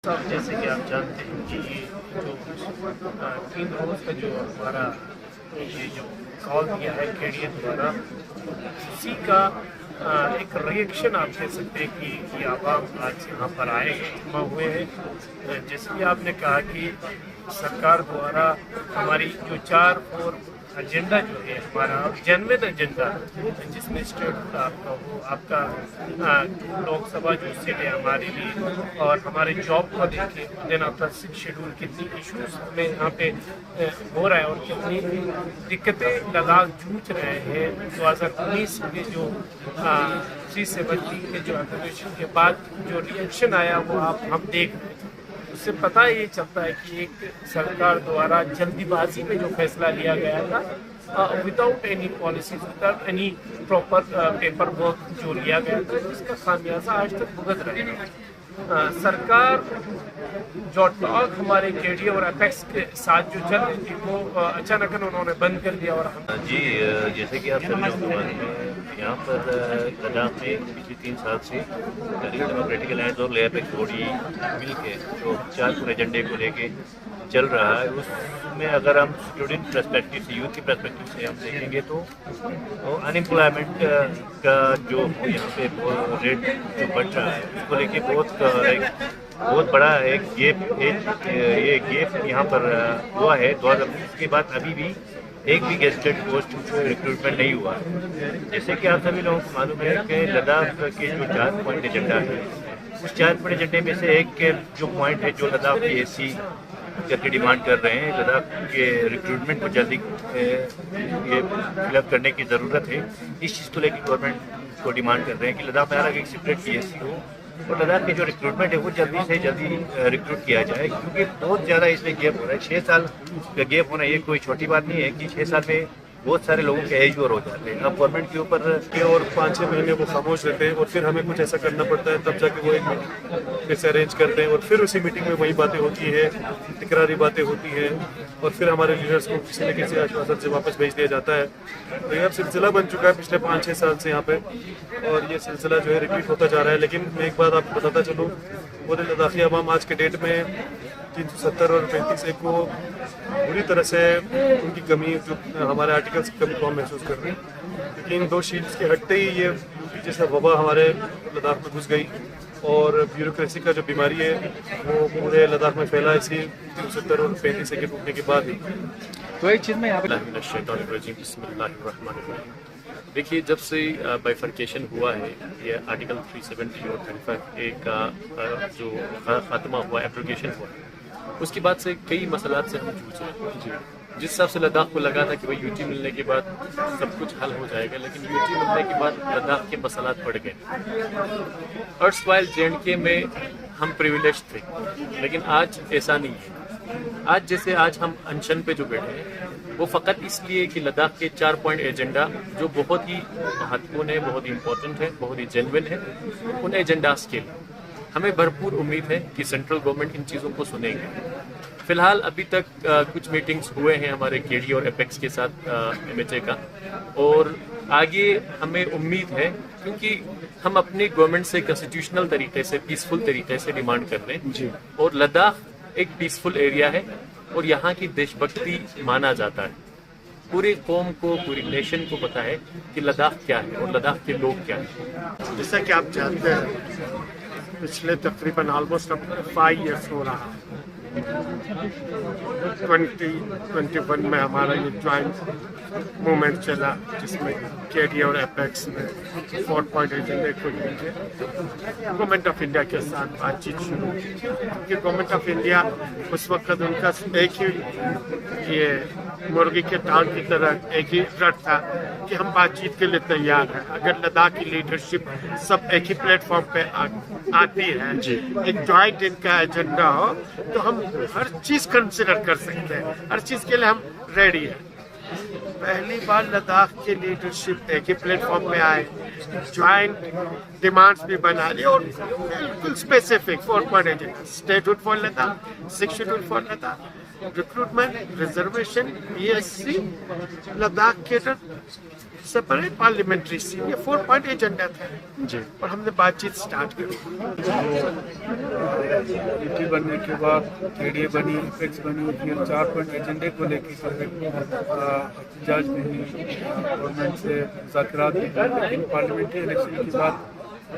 صاحب جیسے کہ آپ جانتے ہیں کہ یہ جو 3 روز کا جو ہمارا یہ جو کال دیا ہے KDA دوارا، اسی کا ایک ریئیکشن آپ کہہ سکتے ہیں کہ یہ عوام آج یہاں پر آئے ہیں، جمع ہوئے ہیں۔ جیسے کہ آپ نے کہا کہ سرکار دوارا ہماری جو 4 ایجنڈا جو ہے ہمارا جنوین ایجنڈا جس میں اسٹیٹ آپ کا وہ آپ کا لوک سبھا جو سیٹ ہے ہمارے لیے اور ہمارے جاب کو دیکھ کے دن آفٹر 6 شیڈول کتنی ایشوز ہمیں یہاں پہ ہو رہا ہے اور کتنی دقتیں لداخ جھوٹ رہے ہیں۔ 2019 میں جو 370 کے جو ایپلیکیشن کے بعد جو ریئیکشن آیا وہ ہم دیکھ رہے ہیں۔ اس سے پتہ یہ چلتا ہے کہ ایک سرکار دوارا جلدی بازی میں جو فیصلہ لیا گیا تھا without any policies without any proper paper work جو لیا گیا تھا، جس کا خامیازہ آج تک بھگت رہے ہیں۔ سرکار جو ٹاک ہمارے KDA اور اپیکس کے ساتھ جو چل رہی تھی وہ اچانک انہوں نے بند کر دیا اور جی جیسے کہ آپ سبھی لوگ معلوم ہے یہاں پر لداخ میں پچھلے 3 سال سے ڈیموکریٹک الائنس اور اپیکس باڈی مل کے جو 4 ایجنڈے کو لے کے چل رہا ہے، اس میں اگر ہم اسٹوڈنٹ پرسپیکٹو سے یوتھ کی پرسپیکٹو سے ہم دیکھیں گے تو انمپلائمنٹ کا جو یہاں پہ ریٹ جو بڑھ رہا ہے اس کو لے کے بہت بڑا ایک گیپ یہاں پر ہوا ہے۔ 2019 کے بعد ابھی بھی ایک بھی گیزٹڈ پوسٹ ریکروٹمنٹ نہیں ہوا ہے۔ جیسے کہ آپ سبھی لوگوں کو معلوم ہے کہ لداخ کے جو 4 پوائنٹ ایجنڈا ہے اس 4 پوائنٹ ایجنڈے میں سے ایک کے جو پوائنٹ ہے جو لداخ کی SC کر کے ڈیمانڈ کر رہے ہیں، لداخ کے ریکروٹمنٹ کو جلدی یہ فل اپ کرنے کی ضرورت ہے۔ اس چیز کو لے کے گورنمنٹ کو ڈیمانڈ کر رہے ہیں کہ لداخ میں الگ ایک سپریٹ PSC ہو اور لداخ کے جو ریکروٹمنٹ ہے وہ جلدی سے جلدی ریکروٹ کیا جائے، کیونکہ بہت زیادہ اس میں گیپ ہو رہا ہے۔ 6 سال کا گیپ ہونا یہ کوئی چھوٹی بات نہیں ہے کہ 6 سال میں بہت سارے لوگوں کے ایج اور ہو جاتے ہیں۔ اب گورنمنٹ کے اوپر اور 5-6 مہینے وہ خاموش رہتے ہیں اور پھر ہمیں کچھ ایسا کرنا پڑتا ہے، تب جا کے وہ ایک میٹنگ پھر سے ارینج کرتے ہیں اور پھر اسی میٹنگ میں وہی باتیں ہوتی ہیں، تکراری باتیں ہوتی ہیں اور پھر ہمارے لیڈرز کو کسی نہ کسی آشواسن سے واپس بھیج دیا جاتا ہے۔ تو یہ اب سلسلہ بن چکا ہے پچھلے 5-6 سال سے یہاں پہ، اور یہ سلسلہ جو ہے ریپیٹ ہوتا جا رہا ہے۔ لیکن میں ایک بات آپ کو بتاتا چلوں، پورے لداخی عوام آج کے ڈیٹ میں 370 اور 35A کو بری طرح سے ان کی کمی، جو ہمارے آرٹیکلس کی کمی کو ہم محسوس کر رہے ہیں۔ لیکن 2 شیٹس کے ہٹتے ہی یہ جیسا وبا ہمارے لداخ میں گھس گئی اور بیوروکریسی کا جو بیماری ہے وہ پورے لداخ میں پھیلا اسی 370 اور 35A کے ٹوٹنے کے بعد ہی۔ تو ایک چیز میں بسم اللہ الرحمن الرحیم۔ دیکھیے، جب سے بائیفرکیشن ہوا ہے، یہ آرٹیکل 370 اور 35A کا جو خاتمہ ہوا، ایپلیکیشن ہوا، اس کے بعد سے کئی مسئلات سے ہم جوجھ رہے ہیں۔ جس حساب سے لداخ کو لگا تھا کہ بھائی UT ملنے کے بعد سب کچھ حل ہو جائے گا، لیکن UT ملنے کے بعد لداخ کے مسئلات بڑھ گئے۔ ارسوائل JNK میں ہم پریویلیج تھے، لیکن آج ایسا نہیں ہے۔ آج جیسے آج ہم انشن پہ جو بیٹھے ہیں وہ فقط اس لیے کہ لداخ کے 4 پوائنٹ ایجنڈا جو بہت ہی مہتوپورن ہے، بہت ہی امپورٹنٹ ہے، بہت ہی جینوئن ہے، ان ایجنڈاز کے لیے ہمیں بھرپور امید ہے کہ سینٹرل گورنمنٹ ان چیزوں کو سنے گی۔ فی الحال ابھی تک کچھ میٹنگز ہوئے ہیں ہمارے KDA اور اپیکس کے ساتھ MHA کا، اور آگے ہمیں امید ہے کیونکہ ہم اپنے گورنمنٹ سے کنسٹیٹیوشنل طریقے سے، پیسفل طریقے سے ڈیمانڈ کر رہے ہیں، اور لداخ ایک پیسفل ایریا ہے اور یہاں کی دیش بھکتی مانا جاتا ہے۔ پوری قوم کو، پوری نیشن کو پتہ ہے کہ لداخ کیا ہے اور لداخ کے لوگ کیا ہیں۔ جیسا کہ آپ جانتے ہیں پچھلے تقریباً آلموسٹ اب 5 ایئرس ہو رہا ہے۔ 2021 میں ہمارا یہ جوائنٹ موومنٹ چلا جس میں KDA اور اپیکس نے 4 پوائنٹ ایجنڈے کو لے کے گورنمنٹ آف انڈیا کے ساتھ بات چیت شروع کی، کیونکہ گورنمنٹ آف انڈیا اس وقت ان کا ایک ہی یہ مرغی کے ٹانگ کی طرح ایک ہی رٹ تھا کہ ہم بات چیت کے لیے تیار ہیں اگر لداخ کی لیڈرشپ سب ایک ہی پلیٹ فارم پہ آتی ہے، ایک جوائنٹ ان کا ایجنڈا ہو تو ہم ہر چیز کنسیڈر کر سکتے ہیں، ہر چیز کے لیے ہم ریڈی ہیں۔ پہلی بار لداخ کی لیڈرشپ ایک ہی پلیٹ فارم پہ آئے، جوائنٹ ڈیمانڈز بھی بنا لی اور بالکل specific 4 point agenda, statehood for Ladakh, 6 schedule for Ladakh, recruitment, reservation, PSC, Ladakh cadre separate parliamentary seat, ये 4 पॉइंट एजेंडा था जी। और हमने बातचीत स्टार्ट कर दी। यूटी बनने के बाद केडीए बनी, एपेक्स बनी, फिर 4 पॉइंट एजेंडे को लेकर जज बनी, गवर्नमेंट से मुज़ाकरात भी हुए, लेकिन पार्लियामेंट्री इलेक्शन के बाद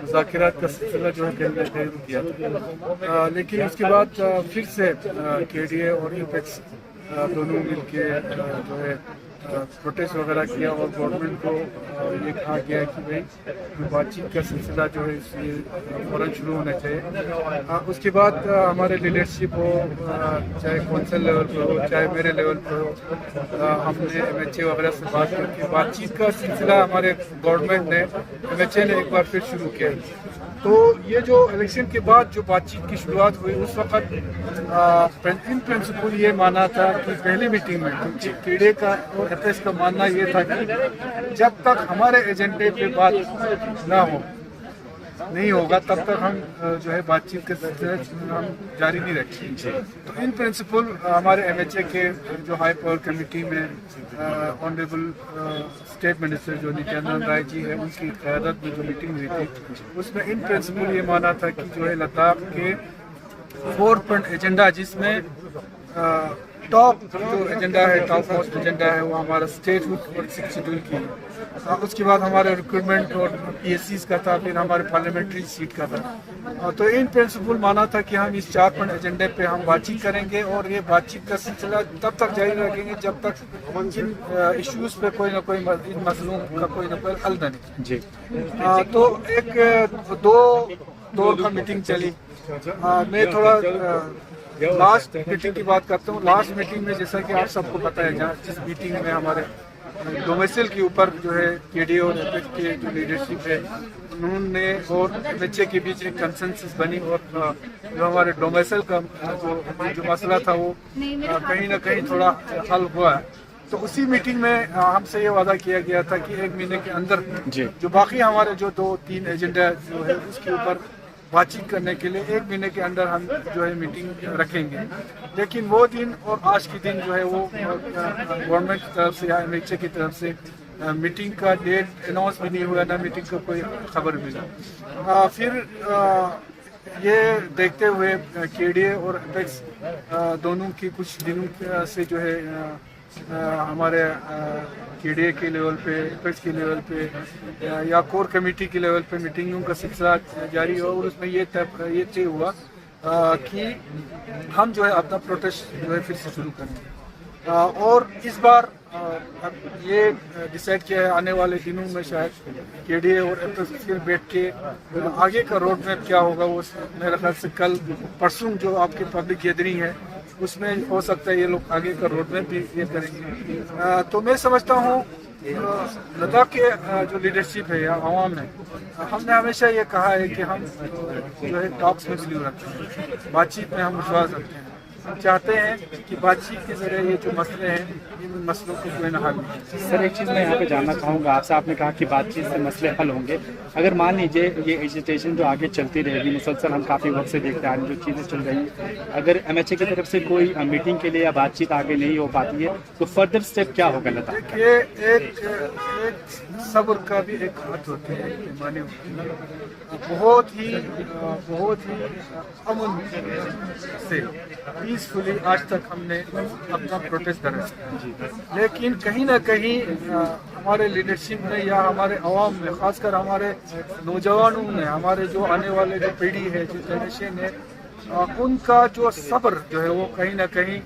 मुज़ाकरात का सिलसिला जो है कहीं ना कहीं रुक गया था। लेकिन उसके बाद फिर से केडीए और एपेक्स दोनों मिलके जो है प्रोटेस्ट वगैरह किया और गवर्नमेंट को ये कहा गया कि भाई बातचीत का सिलसिला जो है ये फ़ौरन शुरू होना चाहिए। उसके बाद हमारे लीडरशिप हो, चाहे कौंसिल लेवल पर हो, चाहे मेरे लेवल पर हो, हमने MHA वगैरह से बात करके बातचीत का सिलसिला हमारे गवर्नमेंट ने, MHA ने एक बार फिर शुरू किया। तो ये जो इलेक्शन के बाद जो बातचीत की शुरुआत हुई उस वक्त इन प्रिंसिपल ये माना था कि पहली मीटिंग में केडीए का और एपेक्स का मानना ये था कि जब तक हमारे एजेंडे पे बात ना हो नहीं होगा तब तक हम जो है बातचीत के सिलसिले हम जारी नहीं रखेंगे। तो इन प्रिंसिपल हमारे MHA के जो हाई पावर कमेटी में ऑनरेबल स्टेट मिनिस्टर जो नित्यानंद राय जी है उनकी क़यादत में जो मीटिंग हुई थी उसमें इन प्रिंसिपल ये माना था कि जो है लद्दाख के 4 पॉइंट एजेंडा जिसमें टॉप जो एजेंडा है, टॉप मोस्ट एजेंडा है वो हमारा स्टेटहुड और 6 शेड्यूल की है। उसके बाद हमारे रिक्रूटमेंट और PSCs का था, फिर हमारे पार्लियामेंट्री सीट का था। तो इन प्रिंसिपल माना था कि हम इस 4 पॉइंट एजेंडे पे हम बातचीत करेंगे और ये बातचीत का सिलसिला तब तक जारी रखेंगे जब तक इन इश्यूज पे कोई ना कोई इन मसलों का कोई ना कोई हल न निकले जी। तो एक 2 दौर का मीटिंग चली। मैं थोड़ा लास्ट मीटिंग की बात करता हूँ। लास्ट मीटिंग में जैसा कि आप सबको पता है, जहाँ जिस मीटिंग में हमारे डोमेसिल के ऊपर जो है केडीए और एपेक्स के जो लीडरशिप है उन्होंने और MHA के बीच एक कंसेंसस बनी और जो हमारे डोमेसिल का जो मसला था वो कहीं ना कहीं थोड़ा हल हुआ है। तो उसी मीटिंग में हमसे ये वादा किया गया था कि 1 महीने के अंदर जो बाकी हमारे जो 2-3 एजेंडा जो है उसके ऊपर बातचीत करने के लिए 1 महीने के अंदर हम जो है मीटिंग रखेंगे। लेकिन वो दिन और आज के दिन जो है वो गवर्नमेंट की तरफ से या MHA की तरफ से मीटिंग का डेट अनाउंस भी नहीं हुआ, ना मीटिंग का कोई खबर मिला। फिर ये देखते हुए केडीए और एपेक्स दोनों की कुछ दिनों से जो है हमारे केडीए के लेवल पे, एपेक्स के लेवल पे या कोर कमेटी के लेवल पे मीटिंगों का सिलसिला जारी हुआ और उसमें ये तय हुआ कि हम जो है अपना प्रोटेस्ट जो है फिर से शुरू करेंगे। और इस बार अब ये डिसाइड किया है आने वाले दिनों में शायद केडीए और एपेक्स फिर बैठ के आगे का रोड मैप क्या होगा वो मेरे ख्याल से कल परसों जो आपकी पब्लिक गैदरिंग है उसमें हो सकता है ये लोग आगे का रोड मैप भी ये करेंगे। तो मैं समझता हूँ लद्दाख के जो लीडरशिप है या आवाम है, हमने हमेशा ये कहा है कि हम जो है टॉक्स में बिलीव रखते हैं, बातचीत में हम विश्वास रखते हैं। हम चाहते हैं कि बातचीत के जरिए ये जो मसले हैं इन मसलों को कोई ना हल नहीं। सर एक चीज़ मैं यहाँ पे जानना चाहूँगा आपसे, आपने कहा कि बातचीत से मसले हल होंगे। अगर मान लीजिए ये एजिटेशन जो आगे चलती रहेगी, मुसलसल हम काफ़ी वक्त से देखते आ रहे हैं जो चीज़ें चल रही हैं, अगर MHA की तरफ से कोई मीटिंग के लिए या बातचीत आगे नहीं हो पाती है तो फर्दर स्टेप क्या होगा लद्दाख? ये एक सब्र का भी एक हाथ होते हैं, माने होते हैं। बहुत ही अमन से पीसफुली आज तक हमने अपना प्रोटेस्ट करा, लेकिन कहीं ना कहीं हमारे लीडरशिप ने या हमारे अवाम ने, खासकर हमारे नौजवानों ने, हमारे जो आने वाले जो पीढ़ी है, जो जनरेशन है, उनका जो सब्र जो है वो कहीं ना कहीं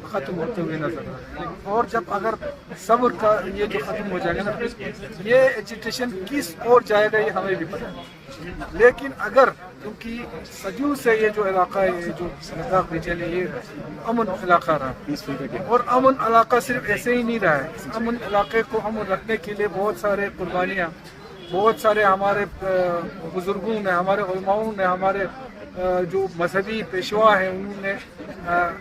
ख़त्म होते हुए नजर आ रहा है। और जब अगर सब्र का ये जो ख़त्म हो जाएगा ना, ये एजिटेशन किस ओर जाएगा ये हमें भी पता है। लेकिन अगर क्योंकि सदियों से ये जो इलाका है, ये जो लद्दाख रीजन है, ये अमन इलाका रहा और अमन इलाका सिर्फ ऐसे ही नहीं रहा है। इस अमन इलाके को अमन रखने के लिए बहुत सारे कुर्बानियाँ, बहुत सारे हमारे बुजुर्गों ने, हमारे उलमाओं ने, हमारे जो मजहबी पेशवा हैं उन्होंने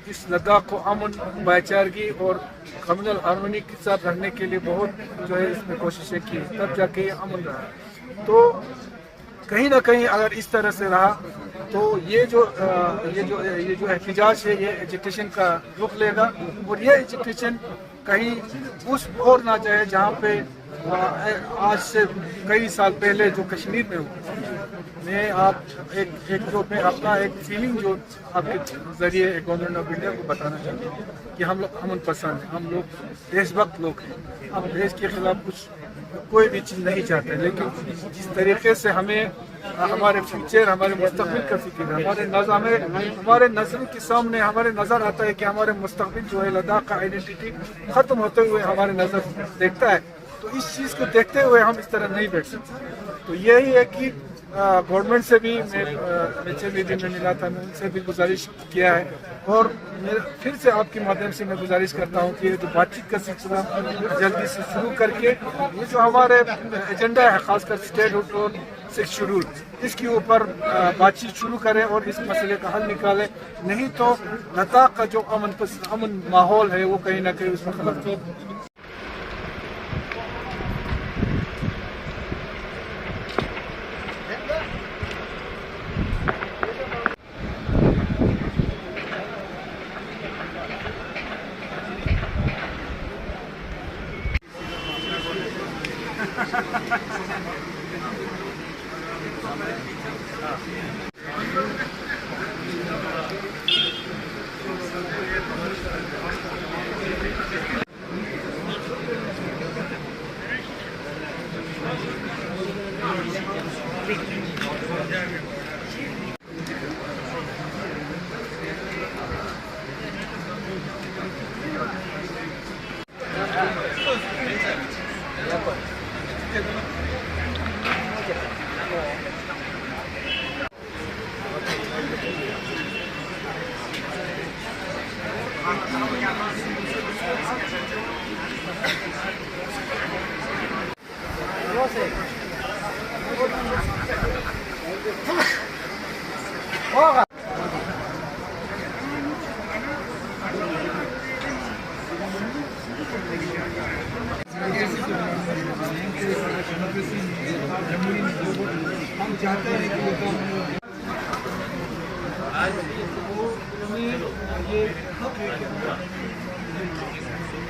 इस लद्दाख को अमन, भाईचारगी और कम्युनल हार्मनी के साथ रखने के लिए बहुत जो है इसमें कोशिशें की, तब जाके ये अमन रहा। तो कहीं ना कहीं अगर इस तरह से रहा तो ये जो एहतजाज है ये एजुटेशन का रुख लेगा और ये एजुटेशन कहीं उस और ना जाए जहाँ पे आज से कई साल पहले जो कश्मीर में हुआ। मैं जो मैं अपना एक फीलिंग जो आपके जरिए गवर्नमेंट ऑफ इंडिया को बताना चाहता हूँ कि हम लोग अमन पसंद हैं, हम लोग देशभक्त लोग हैं, हम देश के खिलाफ कोई भी चीज़ नहीं चाहते, लेकिन जिस तरीके से हमें हमारे फ्यूचर हमारे मुस्तकबिल का फिक्र है, हमारे नज़र के सामने हमारे नज़र आता है कि हमारे मुस्तकबिल जो है लद्दाख का आइडेंटिटी ख़त्म होते हुए हमारे नज़र देखता है। तो इस चीज़ को देखते हुए हम इस तरह नहीं बैठ सकते। तो यही है कि गवर्नमेंट से भी मैं मिला था, मैं उनसे भी गुजारिश किया है और फिर से आपके माध्यम से मैं गुजारिश करता हूँ कि जो बातचीत का सिलसिला जल्दी से शुरू करके ये जो हमारे एजेंडा है खासकर स्टेटहुड और 6 शेड्यूल इसके ऊपर बातचीत शुरू करें और इस मसले का हल निकालें, नहीं तो लद्दाख का जो अमन माहौल है वो कहीं ना कहीं उसमें खलल हम चाहते हैं कि